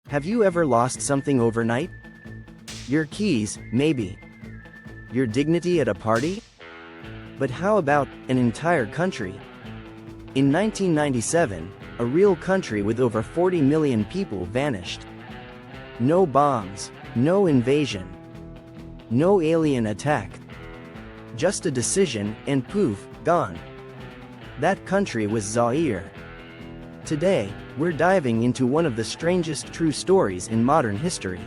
Have you ever lost something overnight? Your keys, maybe. Your dignity at a party? But how about an entire country? In 1997, a real country with over 40 million people vanished. No bombs, no invasion, no alien attack. Just a decision, and poof, gone. That country was Zaire. Today, we're diving into one of the strangest true stories in modern history.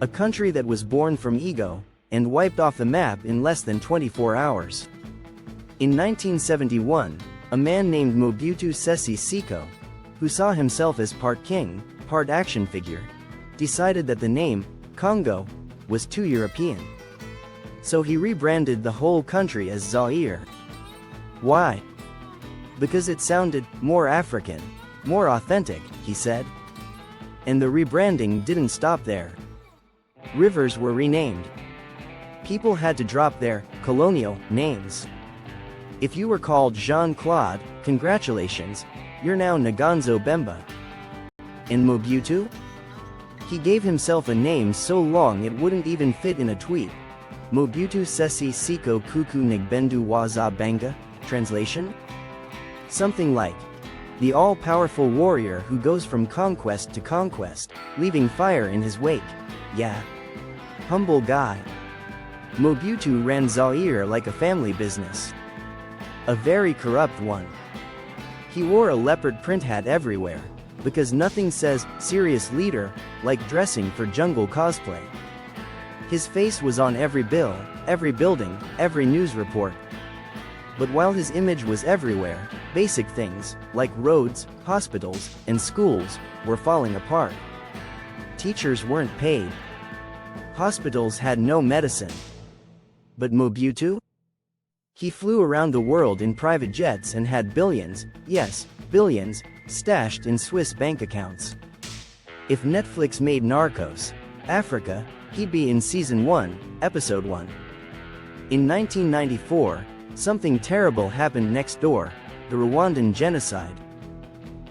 A country that was born from ego, and wiped off the map in less than 24 hours. In 1971, a man named Mobutu Sese Seko, who saw himself as part king, part action figure, decided that the name, Congo, was too European. So he rebranded the whole country as Zaire. Why? Because it sounded more African, more authentic, he said. And the rebranding didn't stop there. Rivers were renamed. People had to drop their colonial names. If you were called Jean-Claude, congratulations, you're now Nganzo Bemba. And Mobutu? He gave himself a name so long it wouldn't even fit in a tweet. Mobutu Sese Seko Kuku Ngbendu Waza Banga? Translation? Something like, the all-powerful warrior who goes from conquest to conquest, leaving fire in his wake. Yeah. Humble guy. Mobutu ran Zaire like a family business. A very corrupt one. He wore a leopard print hat everywhere, because nothing says serious leader like dressing for jungle cosplay. His face was on every bill, every building, every news report. But while his image was everywhere, basic things, like roads, hospitals, and schools, were falling apart. Teachers weren't paid. Hospitals had no medicine. But Mobutu? He flew around the world in private jets and had billions, yes, billions, stashed in Swiss bank accounts. If Netflix made Narcos, Africa, he'd be in Season 1, Episode 1. In 1994, something terrible happened next door, the Rwandan genocide.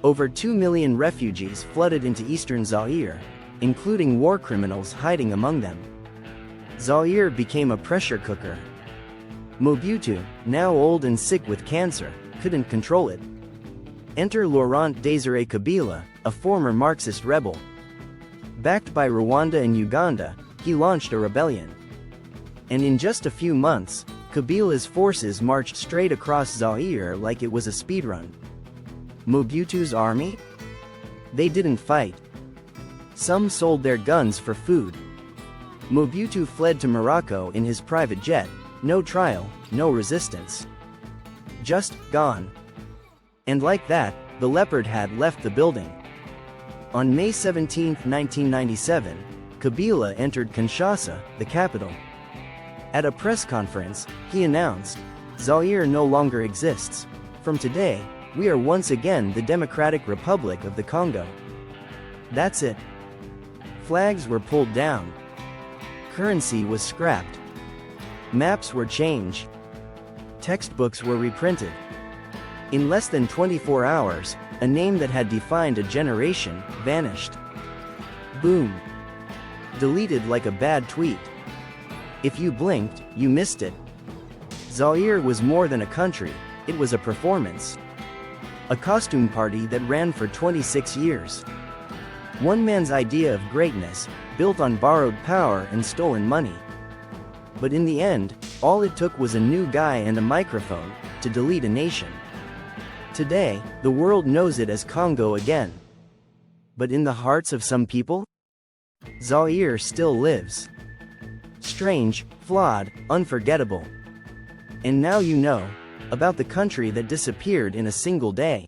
Over 2 million refugees flooded into eastern Zaire, including war criminals hiding among them. Zaire became a pressure cooker. Mobutu, now old and sick with cancer, couldn't control it. Enter Laurent Désiré Kabila, a former Marxist rebel. Backed by Rwanda and Uganda, he launched a rebellion. And in just a few months, Kabila's forces marched straight across Zaire like it was a speedrun. Mobutu's army? They didn't fight. Some sold their guns for food. Mobutu fled to Morocco in his private jet, no trial, no resistance. Just gone. And like that, the leopard had left the building. On May 17, 1997, Kabila entered Kinshasa, the capital. At a press conference, he announced, Zaire no longer exists. From today, we are once again the Democratic Republic of the Congo. That's it. Flags were pulled down. Currency was scrapped. Maps were changed. Textbooks were reprinted. In less than 24 hours, a name that had defined a generation vanished. Boom. Deleted like a bad tweet. If you blinked, you missed it. Zaire was more than a country, it was a performance. A costume party that ran for 26 years. One man's idea of greatness, built on borrowed power and stolen money. But in the end, all it took was a new guy and a microphone to delete a nation. Today, the world knows it as Congo again. But in the hearts of some people, Zaire still lives. Strange, flawed, unforgettable. And now you know about the country that disappeared in a single day.